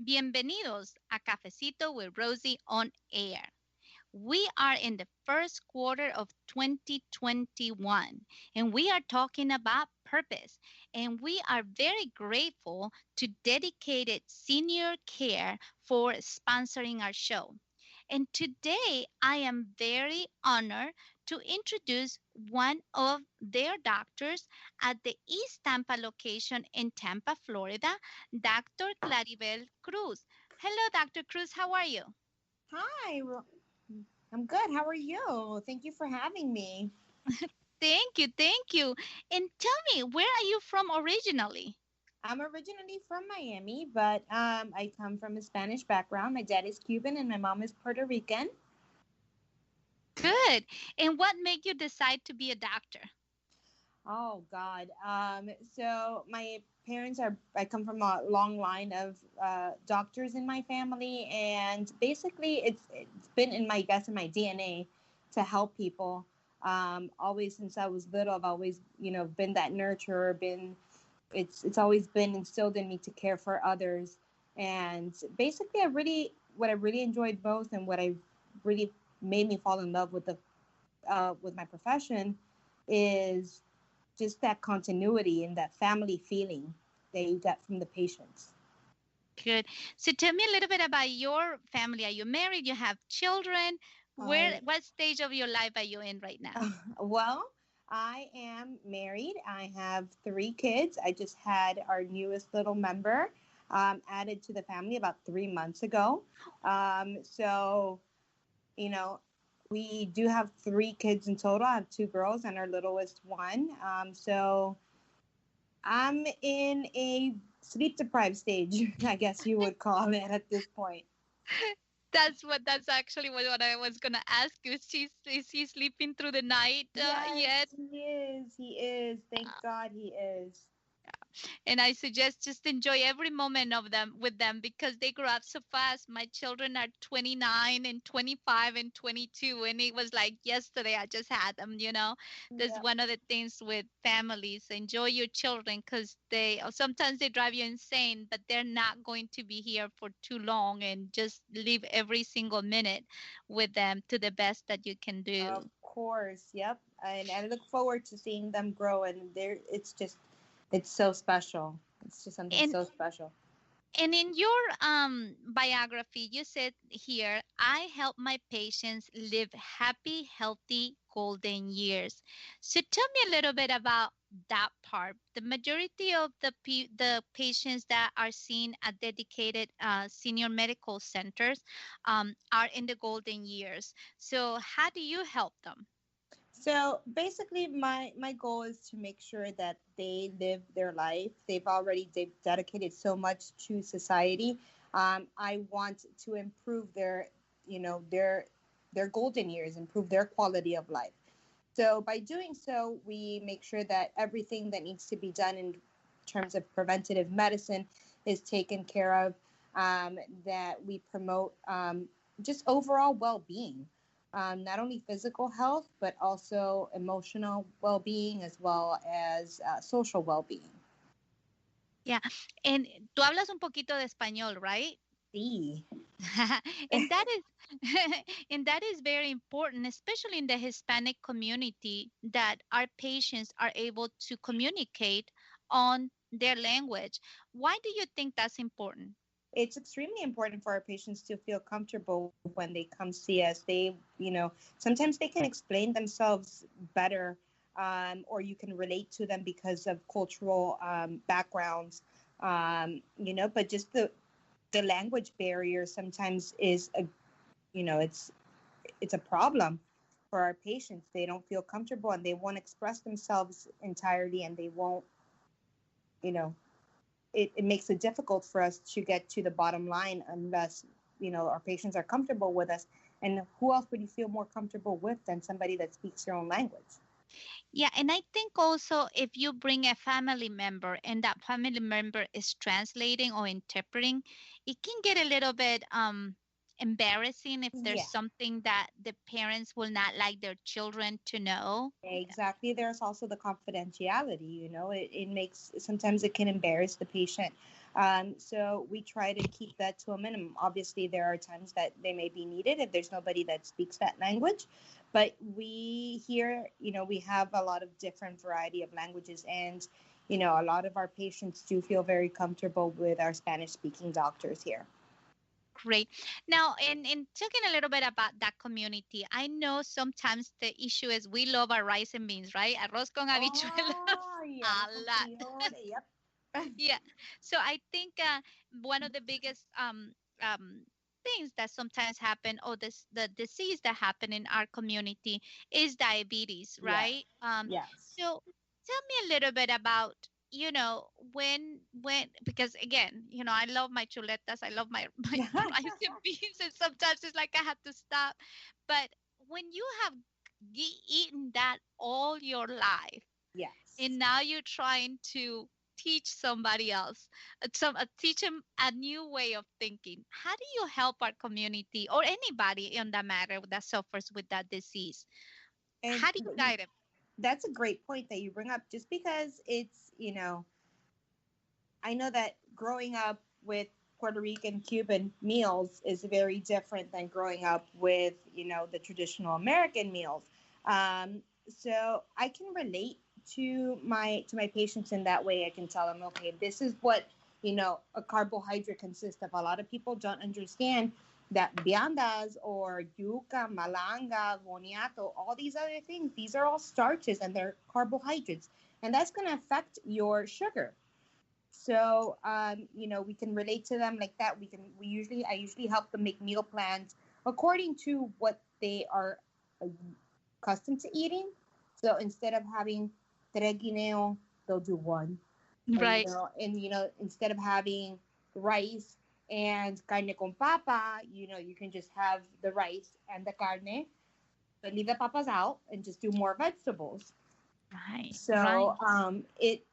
Bienvenidos a Cafecito with Rosie on Air. We are in the first quarter of 2021 and we are talking about purpose. And we are very grateful to Dedicated Senior Care for sponsoring our show. And today I am very honored to introduce one of their doctors at the East Tampa location in Tampa, Florida, Dr. Claribel Cruz. Hello, Dr. Cruz. How are you? Hi, I'm good. How are you? Thank you for having me. Thank you, thank you. And tell me, where are you from originally? I'm originally from Miami, but I come from a Spanish background. My dad is Cuban and my mom is Puerto Rican. Good. And what made you decide to be a doctor? Oh God. So my parents are. I come from a long line of doctors in my family, and basically, it's been in my I guess in my DNA to help people. Always since I was little, I've always been that nurturer. Been it's always been instilled in me to care for others, and basically, I really enjoyed most, and what I really made me fall in love with my profession is just that continuity and that family feeling that you get from the patients. Good. So tell me a little bit about your family. Are you married? You have children? I What stage of your life are you in right now? well, I am married. I have 3 kids. I just had our newest little member added to the family about 3 months ago. So you know, we do have 3 kids in total. I have 2 girls and our littlest one. So I'm in a sleep deprived stage, I guess you would call it at this point. That's actually what I was gonna ask you. Is he sleeping through the night yet? Yes, he is. He is. Thank God he is. And I suggest just enjoy every moment of them with them because they grow up so fast. My children are 29 and 25 and 22, and it was like yesterday I just had them. That's Yeah. one of the things with families. Enjoy your children because they sometimes they drive you insane, but they're not going to be here for too long, and just live every single minute with them to the best that you can Of do. course. Yep. And I look forward to seeing them grow and it's so special. It's just something And so special. And in your biography, you said here, I help my patients live happy, healthy, golden years. So tell me a little bit about that part. The majority of the patients that are seen at dedicated senior medical centers are in the golden years. So how do you help them? So basically, my goal is to make sure that they live their life. They've dedicated so much to society. I want to improve their golden years, improve their quality of life. So by doing so, we make sure that everything that needs to be done in terms of preventative medicine is taken care of. That we promote just overall well-being, not only physical health but also emotional well-being as well as social well-being. Yeah, and tú hablas un poquito de español, right? See. and that is and that is very important, especially in the Hispanic community, that our patients are able to communicate on their language. Why do you think that's important? It's extremely important for our patients to feel comfortable when they come see us. Sometimes they can explain themselves better, or you can relate to them because of cultural backgrounds. But just the language barrier sometimes is it's a problem for our patients. They don't feel comfortable and they won't express themselves entirely, and they won't, you know, it makes it difficult for us to get to the bottom line unless our patients are comfortable with us. And who else would you feel more comfortable with than somebody that speaks your own language? Yeah, and I think also if you bring a family member and that family member is translating or interpreting, it can get a little bit embarrassing if there's Yeah, something that the parents will not like their children to know. exactly. There's also the confidentiality. It makes sometimes it can embarrass the patient. So we try to keep that to a minimum. Obviously, there are times that they may be needed if there's nobody that speaks that language. But we here, we have a lot of different variety of languages, and a lot of our patients do feel very comfortable with our Spanish speaking doctors here. Great. Now, in talking a little bit about that community, I know sometimes the issue is we love our rice and beans, right? Arroz con habichuelas Oh, yeah, a arroz con lot. frijoles. Yep. Yeah. So I think one of the biggest things that sometimes happen, or this the disease that happen in our community, is diabetes, Yes. right? Yes. So tell me a little bit about, when, because again, I love my chuletas, I love my my rice and beans, and sometimes it's like I have to stop. But when you have eaten that all your life, Yes. and now you're trying to teach somebody else, teach them a new way of thinking, how do you help our community or anybody in that matter that suffers with that disease? And How do you guide them? that's a great point that you bring up, just because I know that growing up with Puerto Rican Cuban meals is very different than growing up with, the traditional American meals. So I can relate to my patients in that way. I can tell them, okay, this is what, a carbohydrate consists of. A lot of people don't understand that viandas or yuca, malanga, boniato, all these other things, these are all starches and they're carbohydrates. And that's going to affect your sugar. So, we can relate to them like that. I usually help them make meal plans according to what they are accustomed to eating. So instead of having tres guineo, they'll do one. Or, Right. instead of having rice and carne con papa, you can just have the rice and the carne, but leave the papas out and just do more vegetables. Right. Right. So, it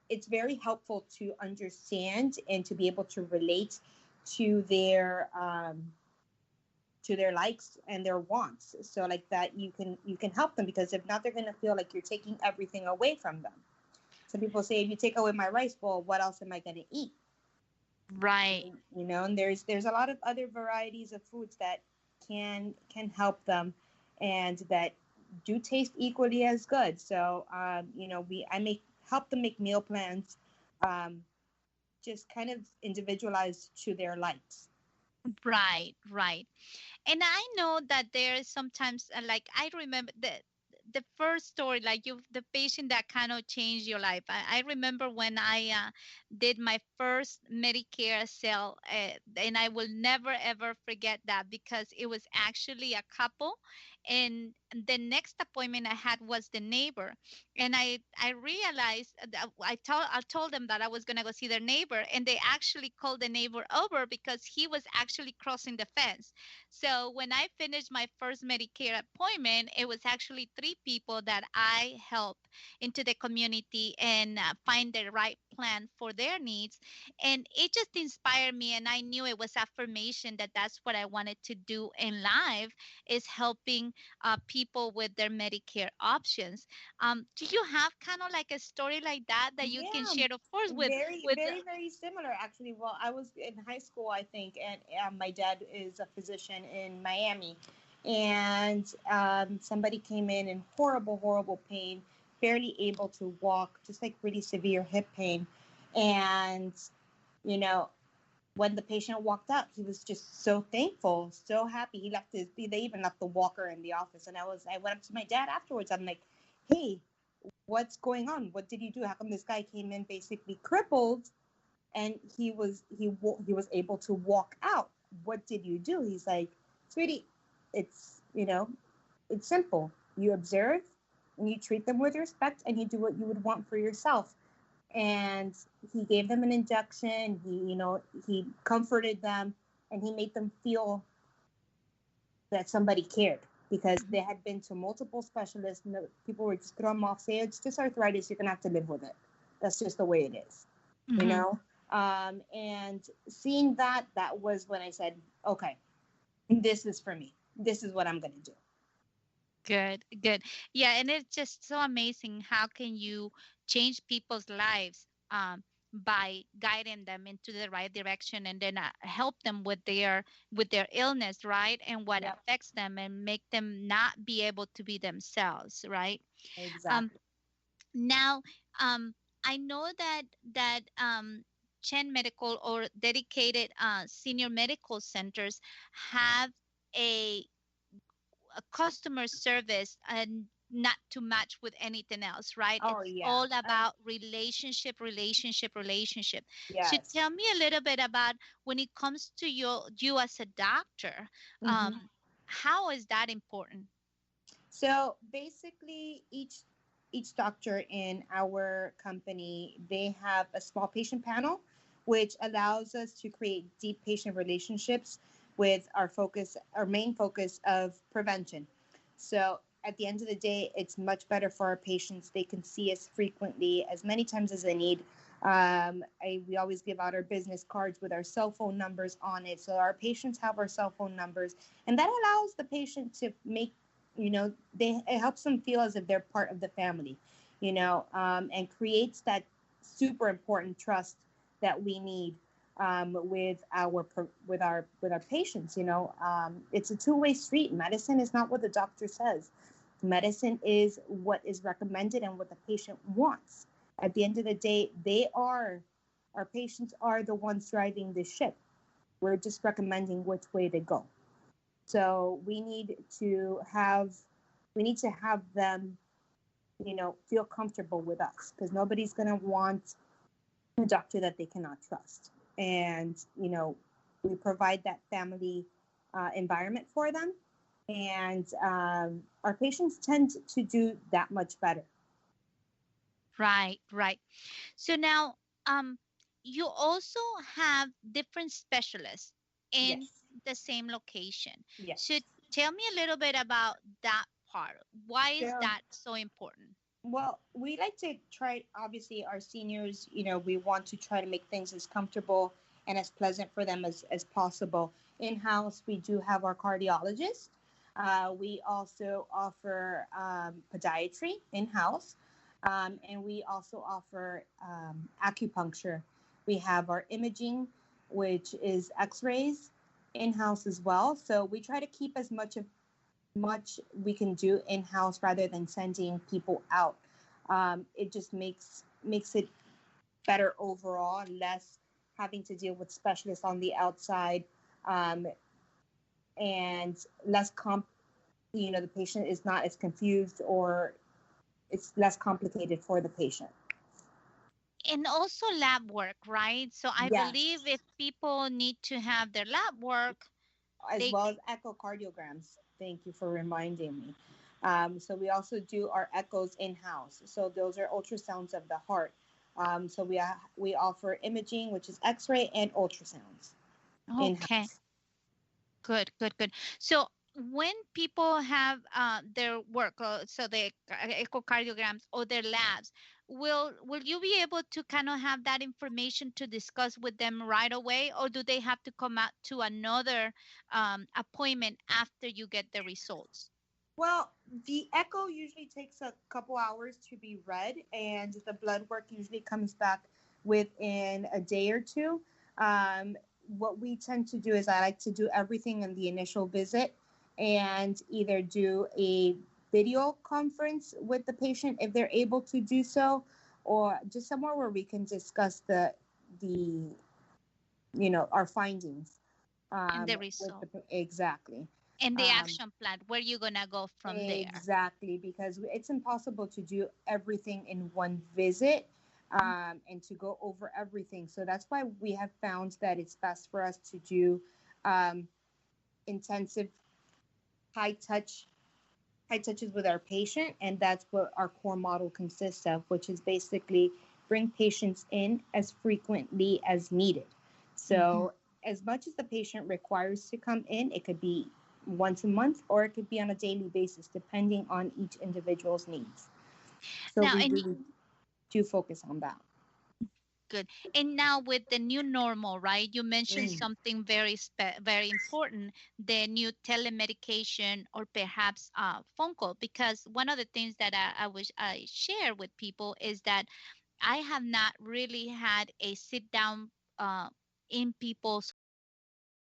it's very helpful to understand and to be able to relate to their likes and their wants, so like that you can help them, because if not, they're going to feel like you're taking everything away from them. Some people say, if you take away my rice, well, what else am I going to eat? Right. And there's a lot of other varieties of foods that can help them, and that do taste equally as good. So, we I make help them make meal plans, um, just kind of individualized to their likes. Right. Right. And I know that there is sometimes, like I remember the first story, like you, the patient that kind of changed your life. I remember when I did my first Medicare sale, and I will never ever forget that, because it was actually a couple, and the next appointment I had was the neighbor, and I realized that I told them that I was gonna go see their neighbor, and they actually called the neighbor over because he was actually crossing the fence. So when I finished my first Medicare appointment, it was actually three people that I helped into the community and find the right plan for their needs. And it just inspired me. And I knew it was affirmation that that's what I wanted to do in life, is helping people with their Medicare options. Do you have kind of like a story like that that you can Yeah, share, of course, very, with very, very similar, actually. Well, I was in high school, I think, and my dad is a physician in Miami, and somebody came in horrible, horrible pain, barely able to walk, just like really severe hip pain, and you know, when the patient walked out, he was just so thankful, so happy. They even left the walker in the office, and I went up to my dad afterwards. I'm like, hey, what's going on? What did you do? How come this guy came in basically crippled, and he was able to walk out? What did you do? He's like, sweetie, it's it's simple. You observe and you treat them with respect, and you do what you would want for yourself. And he gave them an injection. He comforted them, and he made them feel that somebody cared, because they had been to multiple specialists, and the people were just thrown off, say it's just arthritis, you're gonna have to live with it. That's just the way it is, you Mhm. know. And seeing that was when I said, okay, this is for me. This is what I'm gonna do. Good, good. Yeah, and it's just so amazing how can you change people's lives by guiding them into the right direction, and then help them with their illness, right, and what Yep. affects them, and make them not be able to be themselves, right. um, Exactly. Now, I know that Chen Medical or dedicated senior medical centers have a a customer service and not to match with anything else, right? Oh It's yeah. all about relationship, relationship, relationship. So Yes. tell me a little bit about when it comes to you as a doctor, Hmm. um, how is that important? So basically, each doctor in our company, they have a small patient panel, which allows us to create deep patient relationships with our main focus of prevention. So at the end of the day, it's much better for our patients. They can see us frequently, as many times as they need. We always give out our business cards with our cell phone numbers on it, so our patients have our cell phone numbers, and that allows the patient to make, it helps them feel as if they're part of the family, and creates that super important trust that we need, with our patients. It's a two-way street. Medicine is not what the doctor says. Medicine is what is recommended and what the patient wants. At the end of the day, our patients are the ones driving the ship. We're just recommending which way to go. So we need to have them, feel comfortable with us, because nobody's going to want a doctor that they cannot trust. And, we provide that family environment for them. And our patients tend to do that much better. Right, right. So now, um, you also have different specialists in Yes. the same location. So Yes. tell me a little bit about that part. Why is So, that so important? well, we like to try, obviously, our seniors, we want to try to make things as comfortable and as pleasant for them as possible. In house, we do have our cardiologist. We also offer podiatry in house, and we also offer acupuncture. We have our imaging, which is x rays, in house as well. So we try to keep as much we can do in house rather than sending people out. It just makes it better overall, less having to deal with specialists on the outside, um, and less the patient is not as confused, or it's less complicated for the patient. And also lab work, right? So I believe Yes, if people need to have their lab work, as they well as echocardiograms. Thank you for reminding me. So we also do our echoes in house. So those are ultrasounds of the heart. So we offer imaging, which is X-ray and ultrasounds in okay. house. Good, good, good. So when people have their work, so the echocardiograms or their labs, will you be able to kind of have that information to discuss with them right away, or do they have to come out to another appointment after you get the results? Well, the echo usually takes a couple hours to be read, and the blood work usually comes back within a day or two. Um, what we tend to do is I like to do everything in the initial visit, and either do a video conference with the patient if they're able to do so, or just somewhere where we can discuss the our findings, And the with result the exactly. and the Um, action plan, where you gonna go from there. Exactly, because it's impossible to do everything in one visit, and to go over everything. So that's why we have found that it's best for us to do um, intensive, high touch, high touches with our patient, and that's what our core model consists of, which is basically bring patients in as frequently as needed. Mhm. So as much as the patient requires to come in, it could be once a month, or it could be on a daily basis, depending on each individual's needs. So Now, we and really do focus on that. good. And now with the new normal, right? You mentioned Mm. something very important, the new telemedication or perhaps phone call. Because one of the things that I share with people is that I have not really had a sit down uh, in people's